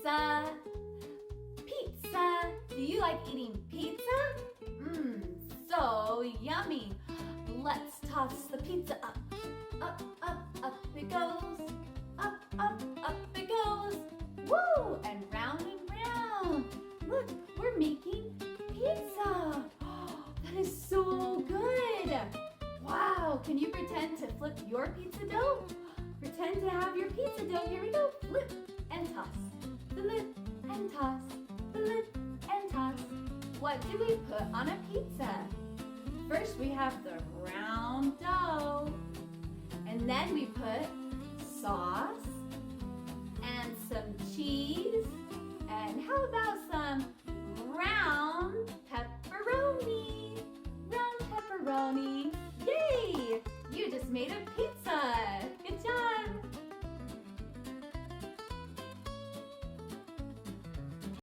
Pizza. Pizza. Do you like eating pizza? So yummy. Let's toss the pizza up. Up, up, up it goes. Up, up, up it goes. Woo! And round and round. Look, we're making pizza. That is so good. Wow, can you pretend to flip your pizza dough? Pretend to have your pizza dough. Here we go. Flip and toss. Flip and toss. Flip and toss. What do we put on a pizza? First we have the round dough. And then we put sauce and some cheese. And how about some